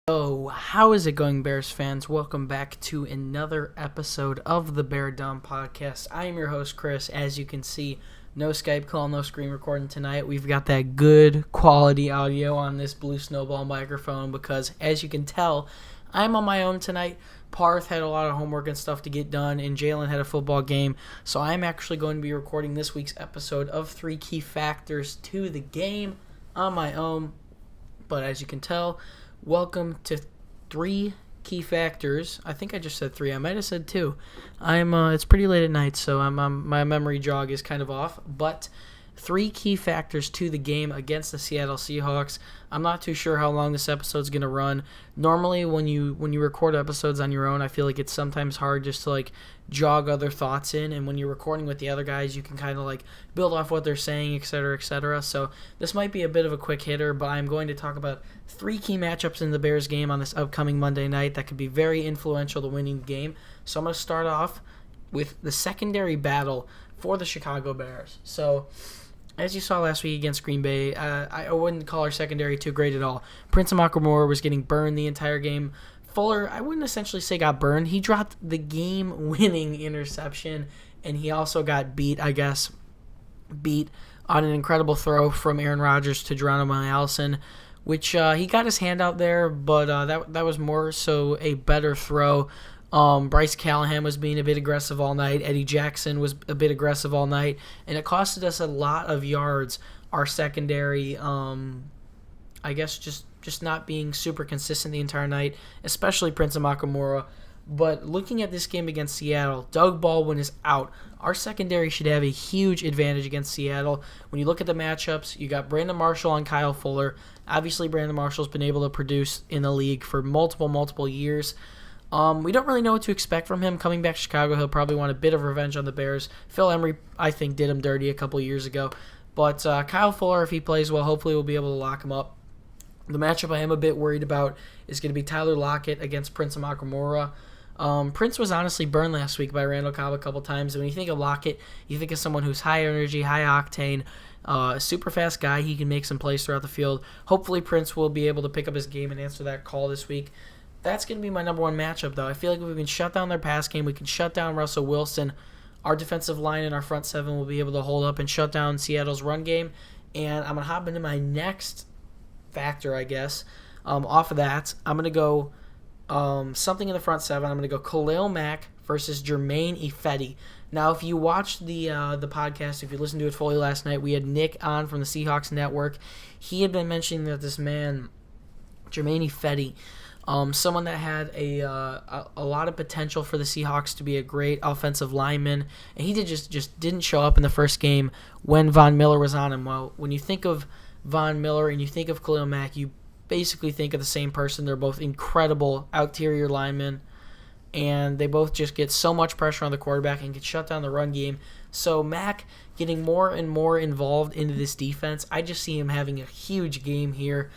Oh, how is it going, Bears fans? Welcome back to another episode of the Bear Dumb Podcast. I am your host, Chris. As you can see, no Skype call, no screen recording tonight. We've got that good quality audio on this Blue Snowball microphone because, as you can tell, I'm on my own tonight. Parth had a lot of homework and stuff to get done, and Jaylen had a football game. So I'm actually going to be recording this week's episode of 3 Key Factors to the Game on my own. But as you can tell, welcome to 3 Key Factors. I think I just said 3. I might have said 2. It's pretty late at night, so my memory jog is kind of off. But 3 Key Factors to the game against the Seattle Seahawks. I'm not too sure how long this episode's going to run. Normally, when you record episodes on your own, I feel like it's sometimes hard just to jog other thoughts in. And when you're recording with the other guys, you can kind of build off what they're saying, etc., etc. So this might be a bit of a quick hitter, but I'm going to talk about 3 key matchups in the Bears game on this upcoming Monday night that could be very influential to winning the game. So I'm going to start off with the secondary battle for the Chicago Bears. So, as you saw last week against Green Bay, I wouldn't call our secondary too great at all. Prince Amukamara was getting burned the entire game. Fuller, I wouldn't essentially say got burned. He dropped the game-winning interception, and he also got beat on an incredible throw from Aaron Rodgers to Geronimo Allison, which he got his hand out there, but that was more so a better throw. Bryce Callahan was being a bit aggressive all night. Eddie Jackson was a bit aggressive all night. And it costed us a lot of yards. Our secondary, I guess, just not being super consistent the entire night, especially Prince Amukamara. But looking at this game against Seattle, Doug Baldwin is out. Our secondary should have a huge advantage against Seattle. When you look at the matchups, you got Brandon Marshall and Kyle Fuller. Obviously, Brandon Marshall's been able to produce in the league for multiple years. We don't really know what to expect from him. Coming back to Chicago, he'll probably want a bit of revenge on the Bears. Phil Emery, I think, did him dirty a couple years ago. But Kyle Fuller, if he plays well, hopefully we'll be able to lock him up. The matchup I am a bit worried about is going to be Tyler Lockett against Prince Amukamara. Prince was honestly burned last week by Randall Cobb a couple times. When you think of Lockett, you think of someone who's high energy, high octane, super fast guy. He can make some plays throughout the field. Hopefully Prince will be able to pick up his game and answer that call this week. That's going to be my number one matchup, though. I feel like if we can shut down their pass game, we can shut down Russell Wilson. Our defensive line and our front seven will be able to hold up and shut down Seattle's run game. And I'm going to hop into my next factor, I guess. Off of that, I'm going to go something in the front seven. I'm going to go Khalil Mack versus Jermaine Fetty. Now, if you watched the podcast, if you listened to it fully last night, we had Nick on from the Seahawks Network. He had been mentioning that this man, Jermaine Fetty, someone that had a lot of potential for the Seahawks to be a great offensive lineman, and he just didn't show up in the first game when Von Miller was on him. Well, when you think of Von Miller and you think of Khalil Mack, you basically think of the same person. They're both incredible outerior linemen, and they both just get so much pressure on the quarterback and can shut down the run game. So Mack getting more and more involved into this defense, I just see him having a huge game here.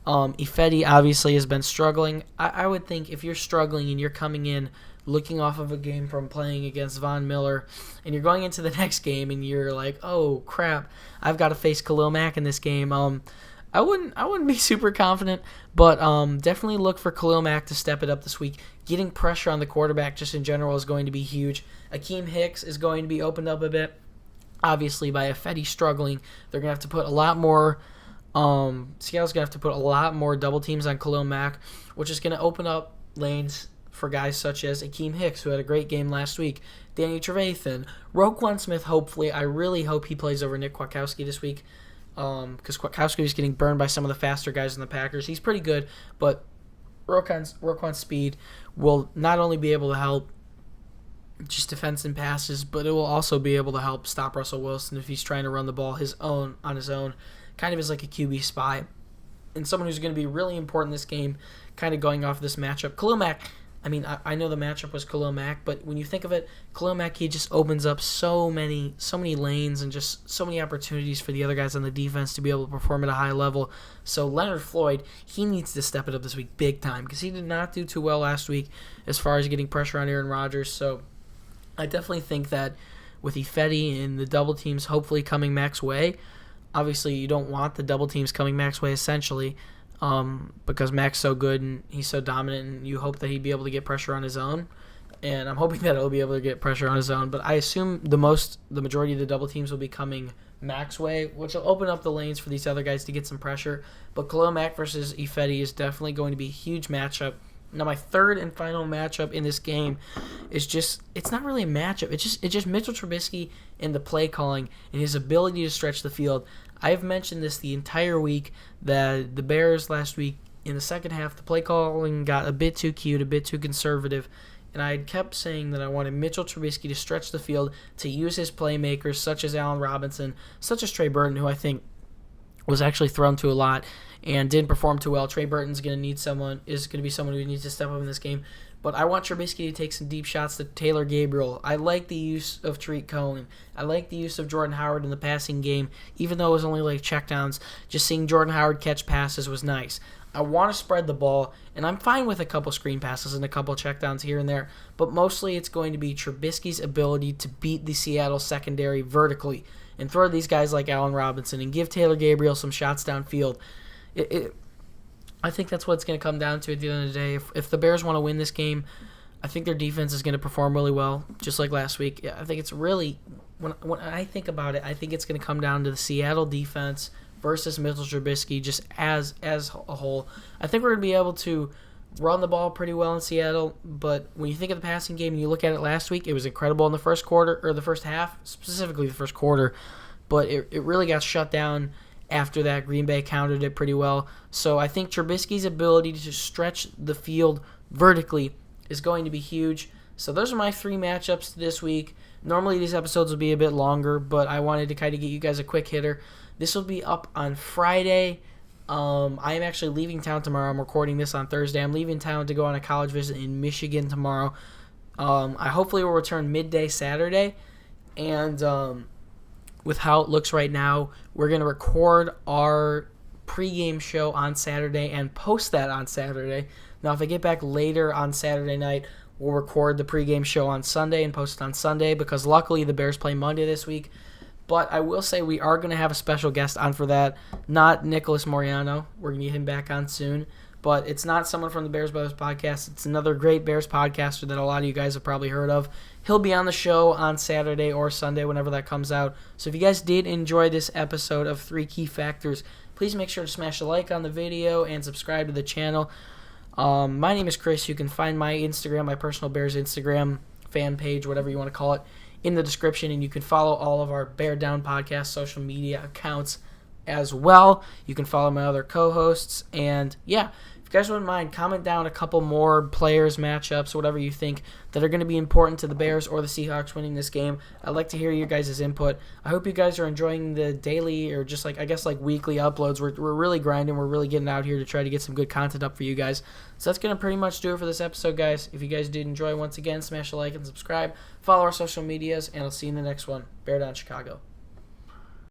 Fetty obviously has been struggling. I would think if you're struggling and you're coming in looking off of a game from playing against Von Miller and you're going into the next game and you're like, oh crap, I've got to face Khalil Mack in this game. I wouldn't be super confident, but definitely look for Khalil Mack to step it up this week. Getting pressure on the quarterback just in general is going to be huge. Akeem Hicks is going to be opened up a bit. Obviously, by Fetty struggling, they're going to have to put a lot more Seattle's going to have to put a lot more double teams on Khalil Mack, which is going to open up lanes for guys such as Akeem Hicks, who had a great game last week, Danny Trevathan, Roquan Smith, hopefully. I really hope he plays over Nick Kwiatkowski this week because Kwiatkowski is getting burned by some of the faster guys in the Packers. He's pretty good, but Roquan's speed will not only be able to help just defense and passes, but it will also be able to help stop Russell Wilson if he's trying to run the ball on his own. Kind of as like a QB spy, and someone who's going to be really important in this game, kind of going off this matchup. Khalil Mack, I mean, I know the matchup was Khalil Mack, but when you think of it, Khalil Mack, he just opens up so many lanes and just so many opportunities for the other guys on the defense to be able to perform at a high level. So Leonard Floyd, he needs to step it up this week big time because he did not do too well last week as far as getting pressure on Aaron Rodgers. So I definitely think that with Fetty and the double teams hopefully coming Mack's way, obviously you don't want the double teams coming Mack's way essentially. because Mack's so good and he's so dominant, and you hope that he'd be able to get pressure on his own. And I'm hoping that he'll be able to get pressure on his own. But I assume the majority of the double teams will be coming Mack's way, which will open up the lanes for these other guys to get some pressure. But Khalil Mack versus Fetty is definitely going to be a huge matchup. Now, my third and final matchup in this game is it's not really a matchup. It's just Mitchell Trubisky and the play calling and his ability to stretch the field. I've mentioned this the entire week, that the Bears last week, in the second half, the play calling got a bit too cute, a bit too conservative. And I had kept saying that I wanted Mitchell Trubisky to stretch the field, to use his playmakers such as Allen Robinson, such as Trey Burton, who I think was actually thrown to a lot and didn't perform too well. Trey Burton's is going to be someone who needs to step up in this game. But I want Trubisky to take some deep shots to Taylor Gabriel. I like the use of Tariq Cohen. I like the use of Jordan Howard in the passing game, even though it was only like checkdowns. Just seeing Jordan Howard catch passes was nice. I want to spread the ball, and I'm fine with a couple screen passes and a couple checkdowns here and there, but mostly it's going to be Trubisky's ability to beat the Seattle secondary vertically and throw these guys like Allen Robinson and give Taylor Gabriel some shots downfield. I think that's what it's going to come down to at the end of the day. If the Bears want to win this game, I think their defense is going to perform really well, just like last week. I think it's really, when I think about it, I think it's going to come down to the Seattle defense versus Mitchell Trubisky just as a whole. I think we're going to be able to run the ball pretty well in Seattle, but when you think of the passing game and you look at it last week, it was incredible in the first quarter, or the first half, specifically the first quarter, but it really got shut down after that. Green Bay countered it pretty well. So I think Trubisky's ability to stretch the field vertically is going to be huge. So those are my three matchups this week. Normally these episodes will be a bit longer, but I wanted to kind of get you guys a quick hitter. This will be up on Friday. I am actually leaving town tomorrow. I'm recording this on Thursday. I'm leaving town to go on a college visit in Michigan tomorrow. I hopefully will return midday Saturday. And with how it looks right now, we're going to record our pregame show on Saturday and post that on Saturday. Now, if I get back later on Saturday night, we'll record the pregame show on Sunday and post it on Sunday, because luckily the Bears play Monday this week. But I will say we are going to have a special guest on for that. Not Nicholas Moriano. We're going to get him back on soon. But it's not someone from the Bears Brothers podcast. It's another great Bears podcaster that a lot of you guys have probably heard of. He'll be on the show on Saturday or Sunday, whenever that comes out. So if you guys did enjoy this episode of 3 Key Factors, please make sure to smash a like on the video and subscribe to the channel. My name is Chris. You can find my Instagram, my personal Bears Instagram fan page, whatever you want to call it, in the description, and you can follow all of our Bear Down Podcast social media accounts as well. You can follow my other co-hosts, and yeah, if you guys wouldn't mind, comment down a couple more players, matchups, whatever you think that are going to be important to the Bears or the Seahawks winning this game. I'd like to hear your guys' input. I hope you guys are enjoying the daily, or just like weekly uploads. We're really grinding. We're really getting out here to try to get some good content up for you guys. So that's going to pretty much do it for this episode, guys. If you guys did enjoy, once again, smash a like and subscribe. Follow our social medias, and I'll see you in the next one. Bear Down Chicago.